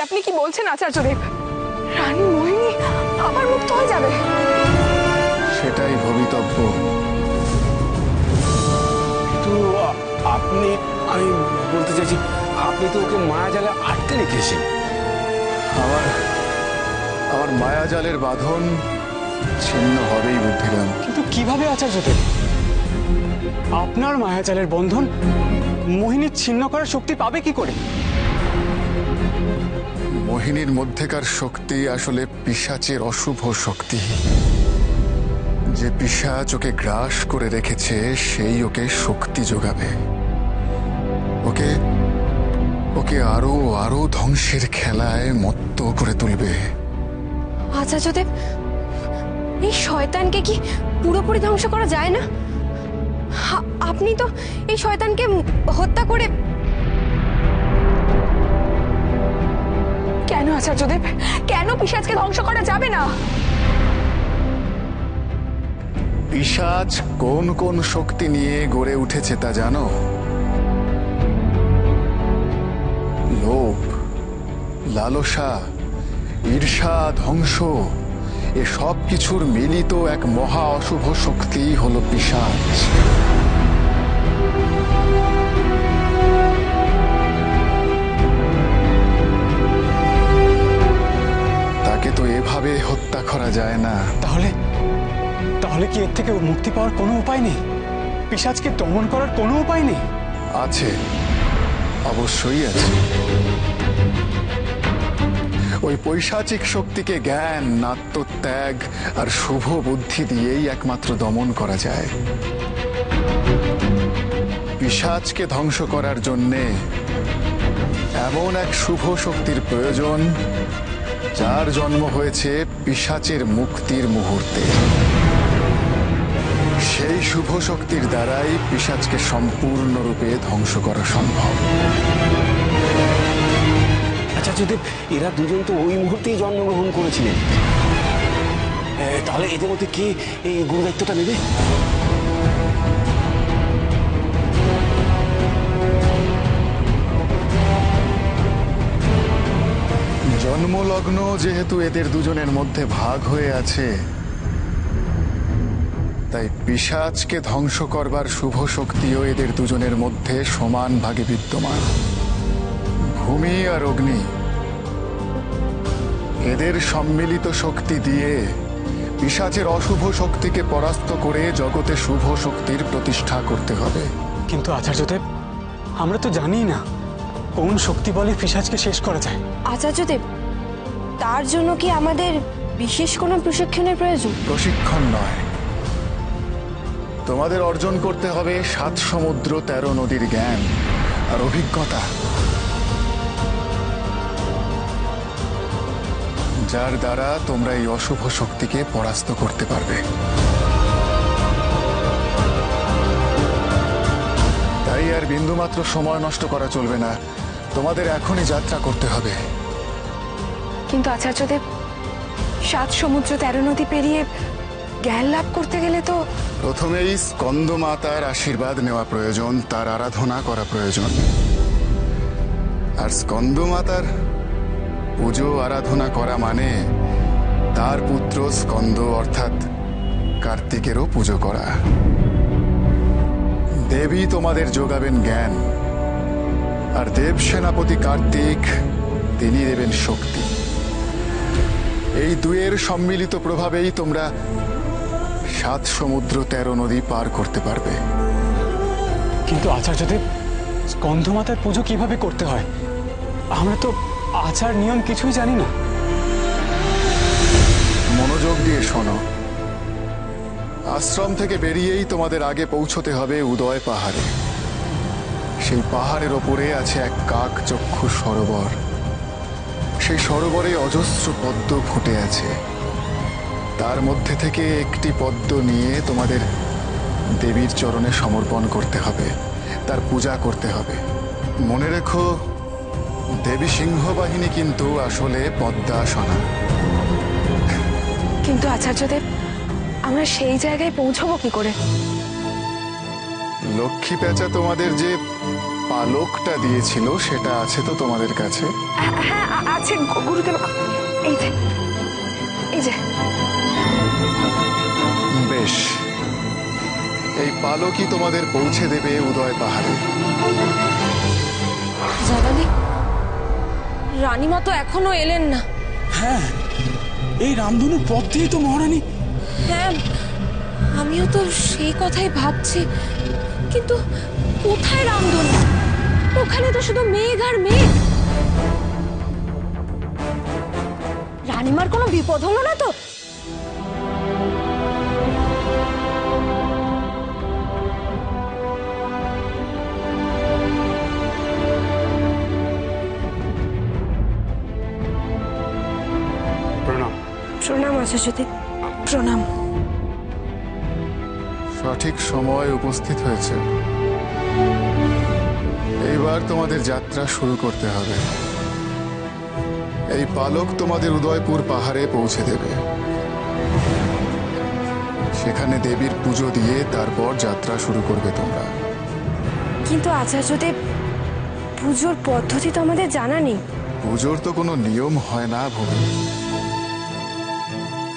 আপনি কি বলছেন আচার্যদেব? রানী মোহিনী আবার মুক্ত হয়ে যাবে? সেটাই ভবিতব্য। কিন্তু আপনি, আমি বলতে চাইছি, আপনি তো ওকে মায়াজালে আটকে রেখেছেন। আমার আমার মায়াজালের বাঁধন ছিন্ন হবেই বুদ্ধিরাম। কিন্তু কিভাবে আচার্যদেব? আপনার মায়াজালের বন্ধন মোহিনী ছিন্ন করার শক্তি পাবে কি করে? মোহিনীর মধ্যেকার শক্তি আসলে পিশাচের অশুভ শক্তি। যে পিশাচ ওকে গ্রাস করে রেখেছে সেই ওকে শক্তি যোগাবে, ওকে ওকে আরো আরো ধ্বংসের খেলায় মত্ত করে তুলবে। আচার্যদেব, এই শয়তানকে কি পুরোপুরি ধ্বংস করা যায় না? আপনি তো এই শয়তানকে হত্যা করে। কেন আচার্যদেব, কেন পিশাচকে ধ্বংস করা যাবে না? পিশাচ কোন কোন শক্তি নিয়ে গড়ে উঠেছে তা জানো? লোভ, লালসা, ঈর্ষা, ধ্বংস, এ সব কিছুর মিলিত এক মহা অশুভ শক্তি হলো পিশাচ। তাকে তো এভাবে হত্যা করা যায় না। তাহলে তাহলে কি এর থেকে মুক্তি পাওয়ার কোনো উপায় নেই? পিশাচকে দমন করার কোনো উপায় নেই? আছে, অবশ্যই আছে। ওই পৈশাচিক শক্তিকে জ্ঞান, আত্মত্যাগ আর শুভ বুদ্ধি দিয়েই একমাত্র দমন করা যায়। পিশাচকে ধ্বংস করার জন্যে এমন এক শুভ শক্তির প্রয়োজন যার জন্ম হয়েছে পিশাচের মুক্তির মুহূর্তে। সেই শুভ শক্তির দ্বারাই পিশাচকে সম্পূর্ণরূপে ধ্বংস করা সম্ভব। আচার্যদেব, এরা দুজন তো ওই মুহূর্তেই জন্মগ্রহণ করেছিলেন। তাহলে এদের মধ্যে কে এই গুরু দায়িত্বটা নেবে? জন্মলগ্ন যেহেতু এদের দুজনের মধ্যে ভাগ হয়ে আছে, তাই পিশাচকে ধ্বংস করবার শুভ শক্তিও এদের দুজনের মধ্যে সমান ভাগে বিদ্যমান। ভূমি আর অগ্নি, এদের সম্মিলিত শক্তি দিয়ে পিশাচের অশুভ শক্তিকে পরাস্ত করে জগতে শুভ শক্তির প্রতিষ্ঠা করতে হবে। কিন্তু আচার্যদেব, আমরা তো জানি না কোন শক্তি বলে পিশাচকে শেষ করা যায়। আচার্যদেব, তার জন্য কি আমাদের বিশেষ কোনো প্রশিক্ষণের প্রয়োজন? প্রশিক্ষণ নয়, তোমাদের অর্জন করতে হবে 7 সমুদ্র 13 নদীর জ্ঞান আর অভিজ্ঞতা, যার দ্বারা তোমরা এই অশুভ শক্তিকে পরাস্ত করতে পারবে। তাই আর বিন্দুমাত্র সময় নষ্ট করা চলবে না, তোমাদের এখনই যাত্রা করতে হবে। কিন্তু আচার্যদেব, 7 সমুদ্র 13 নদী পেরিয়ে জ্ঞান লাভ করতে গেলে তো প্রথমেই স্কন্দ মাতার আশীর্বাদ নেওয়া প্রয়োজন, তার আরাধনা করা প্রয়োজন। আর স্কন্দ মাতার পুজো আরাধনা করা মানে তার পুত্র স্কন্দ অর্থাৎ কার্তিকেরও পুজো করা। দেবী তোমাদের যোগাবেন জ্ঞান, আর দেব সেনাপতি কার্তিক তিনি দেবেন শক্তি। এই দুয়ের সম্মিলিত প্রভাবেই তোমরা 7 সমুদ্র 13 নদী পার করতে পারবে। কিন্তু আচার্যদেব, স্কন্ধমাতার পুজো কিভাবে করতে হয়? আমরা তো আচার নিয়ম কিছুই জানি না। মনোযোগ দিয়ে শোনো। আশ্রম থেকে বেরিয়েই তোমাদের আগে পৌঁছতে হবে উদয় পাহাড়ে। সেই পাহাড়ের ওপরে আছে এক কাক চক্ষু সরোবর। সেই সরোবরে অজস্র পদ্ম ফুটে আছে। তার মধ্যে থেকে একটি পদ্ম নিয়ে তোমাদের দেবীর চরণে সমর্পণ করতে হবে, তার পূজা করতে হবে। মনে রেখো, দেবী সিংহবাহিনী কিন্তু আসলে পদ্মাসনা। কিন্তু আচার্যদেব, আমরা সেই জায়গায় পৌঁছবো কি করে? লক্ষ্মী পেঁচা তোমাদের যে পালকটা দিয়েছিল সেটা আছে তো তোমাদের কাছে? হ্যাঁ আছে গুরুদেব, এই যে এই যে। বেশ, এই পালকই তোমাদের পৌঁছে দেবে উদয় পাহাড়ে। জানালি রানীমা তো এখনো এলেন না। হ্যাঁ, এই রামধনুর পথ দিয়েই তো মহারানী। হ্যাঁ, আমিও তো সেই কথাই ভাবছি, কিন্তু কোথায় রামধনু? ওখানে তো শুধু মেঘ আর মেঘ। রানীমার কোনো বিপদ হলো না তো? প্রণাম। প্রণাম আচার্যদেব, প্রণাম। সঠিক সময় উপস্থিত হয়েছে। এইবার তোমাদের যাত্রা শুরু করতে হবে। এই পালক তোমাদের উদয়পুর পাহাড়ে পৌঁছে দেবে। সেখানে দেবীর পুজো দিয়ে তারপর যাত্রা শুরু করবে তোমরা। কিন্তু আচার্যদেব, পুজোর পদ্ধতি তো আমাদের জানা নেই। পুজোর তো কোনো নিয়ম হয় না ভূমি।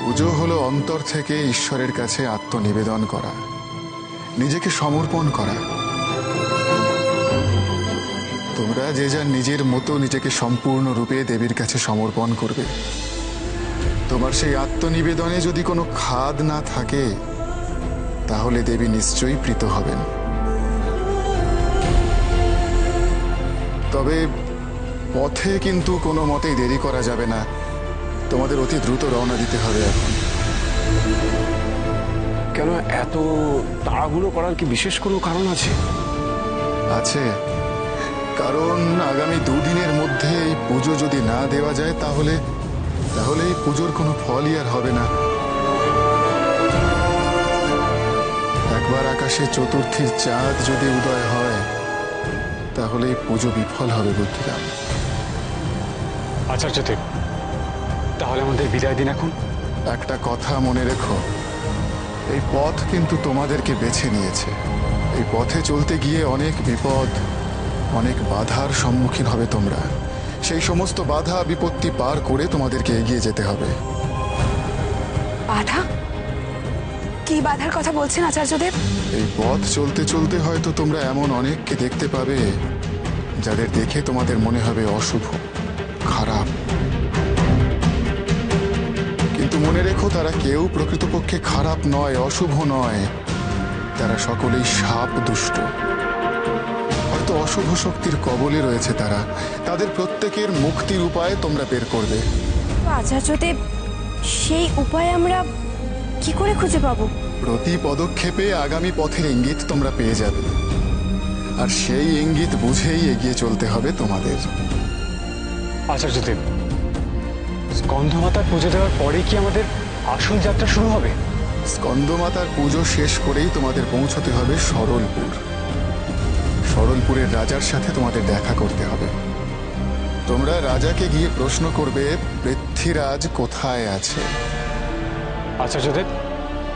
পুজো হলো অন্তর থেকে ঈশ্বরের কাছে আত্মনিবেদন করা, নিজেকে সমর্পণ করা। তোমরা যে যার নিজের মতো নিজেকে সম্পূর্ণরূপে দেবীর কাছে সমর্পণ করবে। তোমার সেই আত্মনিবেদনে যদি কোনো খাদ না থাকে, তাহলে দেবী নিশ্চয়ই প্রীত হবেন। তবে পথে কিন্তু কোনো মতেই দেরি করা যাবে না। তোমাদের অতি দ্রুত রওনা দিতে হবে এখন। কেন এত তাড়াহুড়ো করার কি বিশেষ কোনো কারণ আছে? আছে, কারণ আগামী দুদিনের মধ্যে এই পুজো যদি না দেওয়া যায় তাহলে এই পুজোর কোনো ফলই আর হবে না। একবার আকাশে চতুর্থীর চাঁদ যদি উদয় হয়, তাহলে এই পুজো বিফল হবে বুদ্ধিরাম। আচার্যদেব, তাহলে আমাদের বিদায় দিন এখন। একটা কথা মনে রেখো, এই পথ কিন্তু তোমাদেরকে বেছে নিয়েছে। এই পথে চলতে গিয়ে অনেক বিপদ, অনেক বাধার সম্মুখীন হবে তোমরা। সেই সমস্ত বাধা বিপত্তি পার করে তোমাদেরকে এগিয়ে যেতে হবে। বাধা? কি বাধার কথা বলছেন আচার্যদেব? এই পথ চলতে চলতে হয়তো তোমরা এমন অনেককে দেখতে পাবে যাদের দেখে তোমাদের মনে হবে অশুভ, খারাপ। কিন্তু মনে রেখো, তারা কেউ প্রকৃতপক্ষে খারাপ নয়, অশুভ নয়। তারা সকলেই সাপ দুষ্ট, হয়তো অশুভ শক্তির কবলে রয়েছে তারা। তাদের প্রত্যেকের মুক্তির উপায় তোমরা বের করবে। তো আচার্যদেব, সেই উপায় আমরা কি করে খুঁজে পাবো? প্রতি পদক্ষেপে আগামী পথের ইঙ্গিত তোমরা পেয়ে যাবে, আর সেই ইঙ্গিত বুঝেই এগিয়ে চলতে হবে তোমাদের। আচার্যদেব, স্কন্ধমাতার পুজো দেওয়ার পরে কি আমাদের আসল যাত্রা শুরু হবে? স্কন্দমাতার পুজো শেষ করেই তোমাদের পৌঁছতে হবে সরলপুর। সরলপুরের রাজার সাথে তোমাদের দেখা করতে হবে। তোমরা রাজাকে গিয়ে প্রশ্ন করবে পৃথ্বীরাজ কোথায় আছে। আচার্যদেব,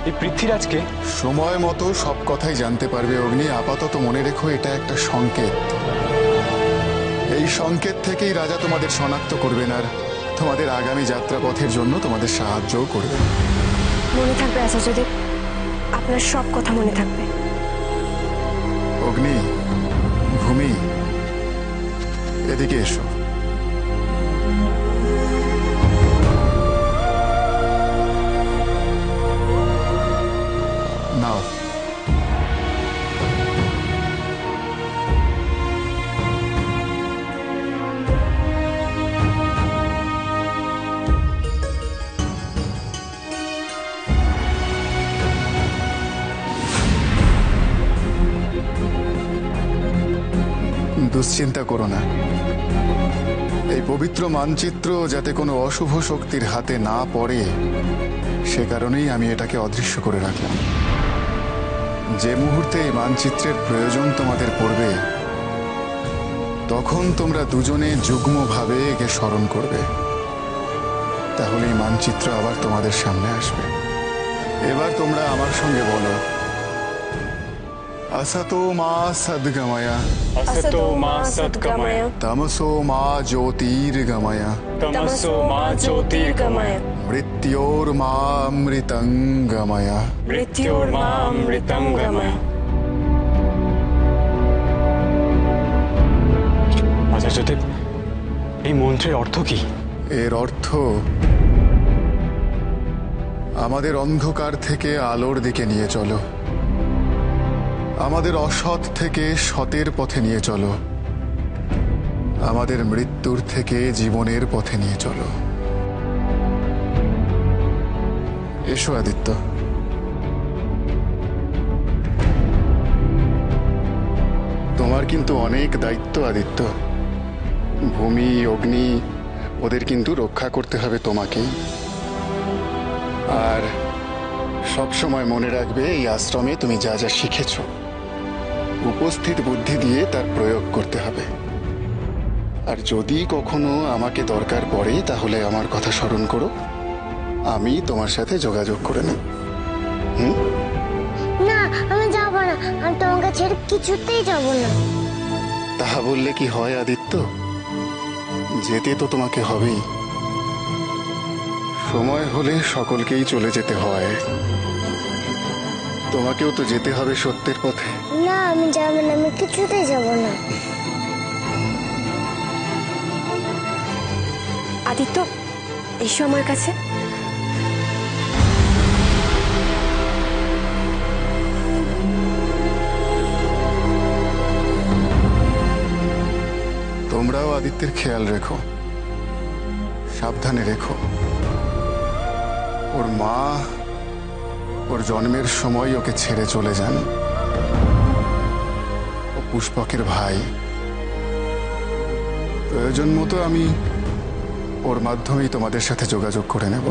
এই পৃথ্বীরাজকে সময় মতো সব কথাই জানতে পারবে অগ্নি। আপাতত মনে রেখো, এটা একটা সংকেত। এই সংকেত থেকেই রাজা তোমাদের শনাক্ত করবেন, আর তোমাদের আগামী যাত্রাপথের জন্য তোমাদের সাহায্যও করবেন। মনে থাকবে আচার্যদেব, আপনার সব কথা মনে থাকবে। অগ্নি, ভূমি, এদিকে এসো। নাও, দুশ্চিন্তা করো না। এই পবিত্র মানচিত্র যাতে কোনো অশুভ শক্তির হাতে না পড়ে, সে কারণেই আমি এটাকে অদৃশ্য করে রাখলাম। যে মুহূর্তে এই মানচিত্রের প্রয়োজন তোমাদের পড়বে, তখন তোমরা দুজনে যুগ্মভাবে একে স্মরণ করবে। তাহলে এই মানচিত্র আবার তোমাদের সামনে আসবে। এবার তোমরা আমার সঙ্গে বলো, असतो मा सद्गमय असतो मा सद्गमय तमसो मा ज्योतिर्गमय तमसो मा ज्योतिर्गमय मृत्योर्मामृतंगमय मृत्योर्मामृतंगमय। আচার্যদেব, এই মন্ত্রের অর্থ কি? এর অর্থ আমাদের অন্ধকার থেকে আলোর দিকে নিয়ে চলো, আমাদের অসৎ থেকে সতের পথে নিয়ে চলো, আমাদের মৃত্যুর থেকে জীবনের পথে নিয়ে চলো। এসো আদিত্য। তোমার কিন্তু অনেক দায়িত্ব আদিত্য। ভূমি, অগ্নি, ওদের কিন্তু রক্ষা করতে হবে তোমাকেই। আর সব সময় মনে রাখবে, এই আশ্রমে তুমি যা যা শিখেছ উপস্থিত বুদ্ধি দিয়ে তার প্রয়োগ করতে হবে। আর যদি কখনো আমাকে দরকার পড়ে তাহলে আমার কথা স্মরণ করো, আমি তোমার সাথে যোগাযোগ করে নেব। না, আমি যাব না। আমি তোমাকে ছেড়ে কিছুতেই যাব না। তাহা বললে কি হয় আদিত্য? যেতে তো তোমাকে হবেই। সময় হলে সকলকেই চলে যেতে হয়, তোমাকেও তো যেতে হবে সত্যের পথে। না, আমি যাব না। আমি কিছুতেই যাব না। আদিত্য, এসো আমার কাছে। তোমরাও আদিত্যের খেয়াল রেখো, সাবধানে রেখো। ওর মা ওর জন্মের সময় ওকে ছেড়ে চলে যান। ও পুষ্পকের ভাই। প্রয়োজন মতো আমি ওর মাধ্যমেই তোমাদের সাথে যোগাযোগ করে নেব।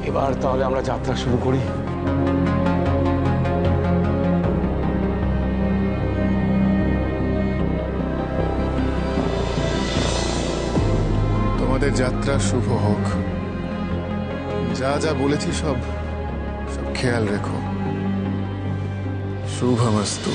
এবার তাহলে আমরা যাত্রা শুরু করি। তোমাদের যাত্রা শুভ হোক। যা যা বলেছি সব খেয়াল রেখো। শুভমস্তু।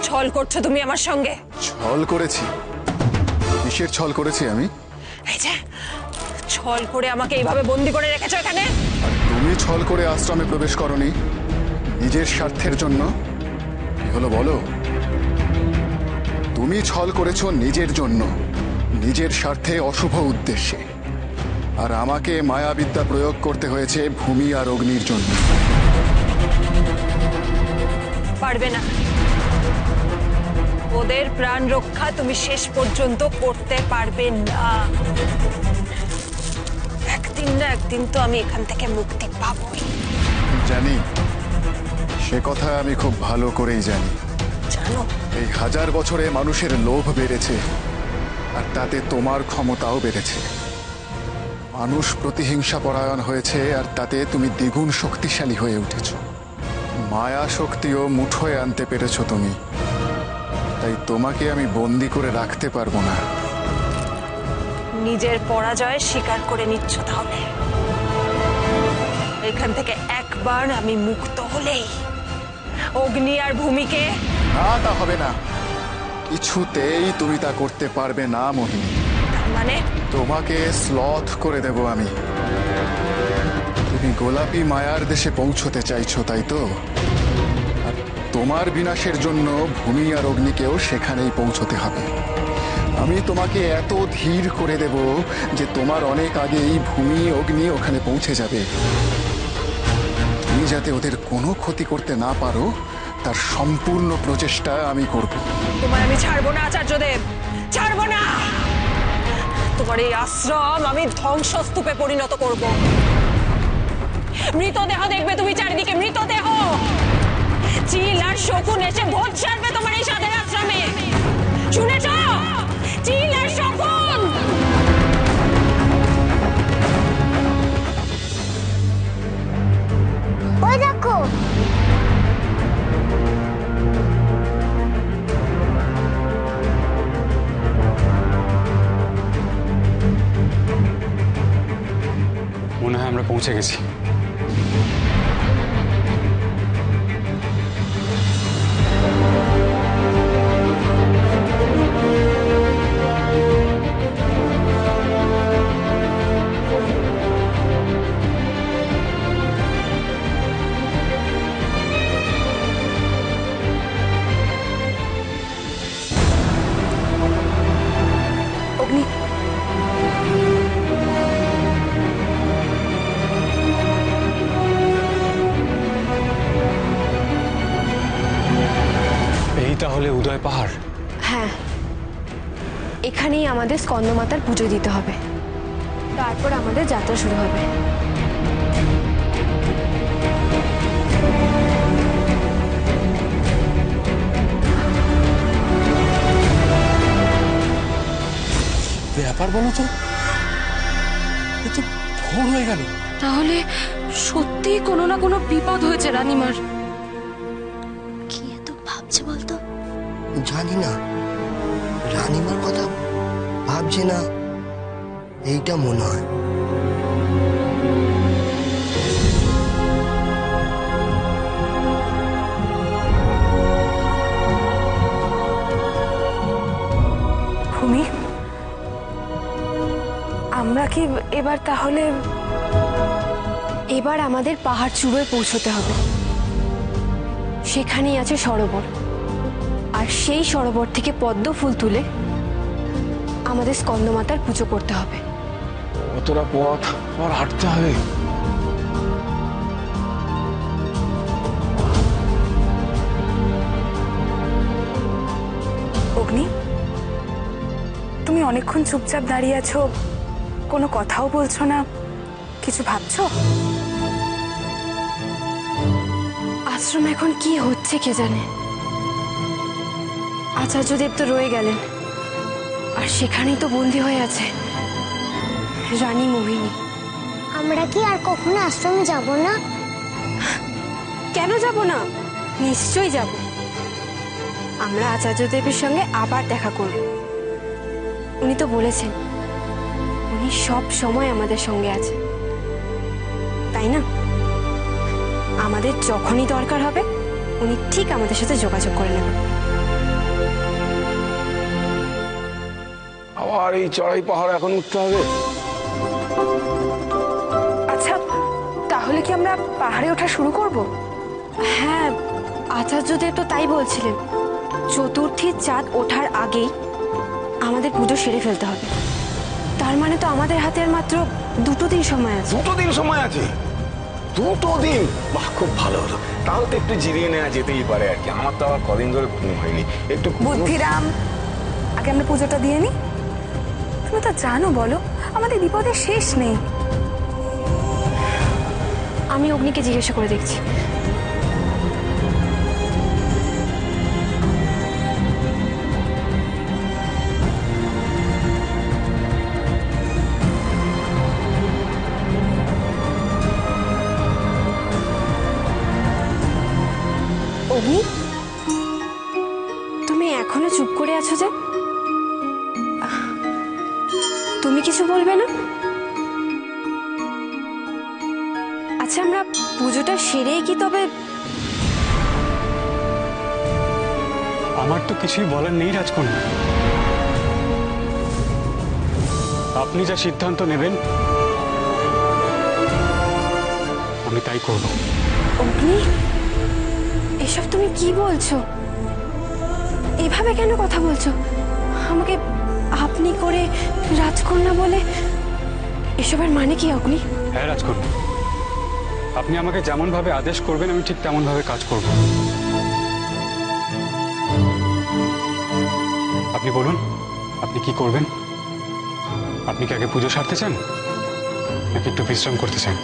ছল করছো তুমি আমার সঙ্গে। ছল করেছি? কিসের ছল করেছি আমি? এই যে ছল করে আমাকে এইভাবে বন্দি করে রেখেছো এখানে। তুমি ছল করে আশ্রমে প্রবেশ করনি নিজের স্বার্থের জন্য? কি হলো বলো? তুমি ছল করেছো নিজের জন্য, নিজের স্বার্থে, অশুভ উদ্দেশ্যে। আর আমাকে মায়াবিদ্যা প্রয়োগ করতে হয়েছে ভূমি আর অগ্নির জন্য। পারবে না। ওদের প্রাণ রক্ষা তুমি শেষ পর্যন্ত করতে পারবে না। একদিন না একদিন তো আমি এখান থেকে মুক্তি পাবই। জানি, সে কথা আমি খুব ভালো করেই জানি। জানো, এই 1000 বছরে মানুষের লোভ বেড়েছে, আর তাতে তোমার ক্ষমতাও বেড়েছে। মানুষ প্রতিহিংসা পরায়ণ হয়েছে, আর তাতে তুমি দ্বিগুণ শক্তিশালী হয়ে উঠেছ। মায়া শক্তিও মুঠোয় আনতে পেরেছ তুমি। তাই তোমাকে আমি বন্দি করে রাখতে পারবো না। নিজের পরাজয় স্বীকার করে নিচ্ছ তাহলে। এখান থেকে একবার আমি মুক্ত হলেই অগ্নি আর ভূমিকে। না, তা হবে না। কিছুতেই তুমি তা করতে পারবে না মোহিনী। মানে তোমাকে স্লথ করে দেব আমি। তুমি গোলাপি মায়ার দেশে পৌঁছতে চাইছো, তাই তো? আর তোমার বিনাশের জন্য ভূমি আর অগ্নিকেও সেখানেই পৌঁছতে হবে। আমি তোমাকে এত ধীর করে দেব যে তোমার অনেক আগেই ভূমি অগ্নি ওখানে পৌঁছে যাবে। তুমি যাতে ওদের কোনো ক্ষতি করতে না পারো তার সম্পূর্ণ প্রচেষ্টা আমি করব। তোমার আমি ছাড়বো না আচার্যদেব, ছাড়বো না। তোমার এই আশ্রম আমি ধ্বংসস্তূপে পরিণত করব। মৃতদেহ দেখবে তুমি চারিদিকে, মৃতদেহ। চিল আর শকুন এসে ভোজ সারবে তোমার এই সাধের আশ্রমে। শুনেছ? চিল আর শকুন। ওই দেখো, মনে হয় আমরা পৌঁছে গেছি। অগ্নি, এই তাহলে উদয় পাহাড়। হ্যাঁ, এখানেই আমাদের স্কন্দমাতার পুজো দিতে হবে, তারপর আমাদের যাত্রা শুরু হবে। ব্যাপার বলো তো, এ তো ভোর হয়ে গেল। তাহলে সত্যি কোনো না কোনো বিপদ হয়েছে রানীমার। কি এত ভাবছে বলতো? জানি না, রানীমার কথা ভাবছে না, এইটা মনে হয়। ভূমি, আমরা কি এবার তাহলে? এবার আমাদের পাহাড় চূড়োয় পৌঁছতে হবে। সেখানেই আছে সরোবর, আর সেই সরোবর থেকে পদ্ম ফুল তুলে আমাদের স্কন্দমাতার পুজো করতে হবে। কতটা পথ আর হাঁটতে হবে? অগ্নি, তুমি অনেকক্ষণ চুপচাপ দাঁড়িয়ে আছো, কোনো কথাও বলছো না, কিছু ভাবছো? আশ্রমে এখন কি হচ্ছে কে জানে। আচার্যদেব তো রয়ে গেলেন, আর সেখানেই তো বন্দী হয়ে আছে রানী মোহিনী। আমরা কি আর কখনো আশ্রমে যাব না? কেন যাব না? নিশ্চয়ই যাব। আমরা আচার্যদেবের সঙ্গে আবার দেখা করব। উনি তো বলেছেন উনি সব সময় আমাদের সঙ্গে আছে, তাই না? আমাদের যখনই দরকার হবে উনি ঠিক আমাদের সাথে যোগাযোগ করে নেবেন। আবার এই চড়াই পাহাড় এখন উঠতে হবে? আচ্ছা, তাহলে কি আমরা পাহাড়ে ওঠা শুরু করব? হ্যাঁ, আচার্যদেব তো তাই বলছিলেন, চতুর্থীর চাঁদ ওঠার আগেই আমাদের পুজো সেরে ফেলতে হবে। তার মানে তো আমাদের হাতে আর মাত্র 2 দিন সময় আছে। 2 দিন সময় আছে? 2 দিন? বাহ, খুব ভালো হলো। তাহলে তো একটু জিরিয়ে নেওয়া যেতেই পারে আর কি। আমার তো আবার কদিন ধরে ঘুম হয়নি, একটু বুদ্ধিরাম, আগে আমরা পুজোটা দিয়ে নি। তুমি তো জানো, বলো, আমাদের বিপদের শেষ নেই। আমি অগ্নিকে জিজ্ঞাসা করে দেখছি। অগ্নি, তুমি এখনো চুপ করে আছো যে? তুমি কিছু বলবে না? আচ্ছা, আমরা পুজোটা সেরেই কি তবে? আমার তো কিছুই বলার নেই রাজকন্যা। আপনি যা সিদ্ধান্ত নেবেন আমি তাই করব। অগ্নি, এসব তুমি কি বলছো? এভাবে কেন কথা বলছো? আমাকে আপনি করে রাজকন্যা বলে, এসবের মানে কি অগ্নি? হ্যাঁ রাজকন্যা, আপনি আমাকে যেমন ভাবে আদেশ করবেন আমি ঠিক তেমন ভাবে কাজ করব। আপনি বলুন, আপনি কি করবেন? আপনি কি আগে পুজো সারতে চান নাকি একটু বিশ্রাম করতে চান?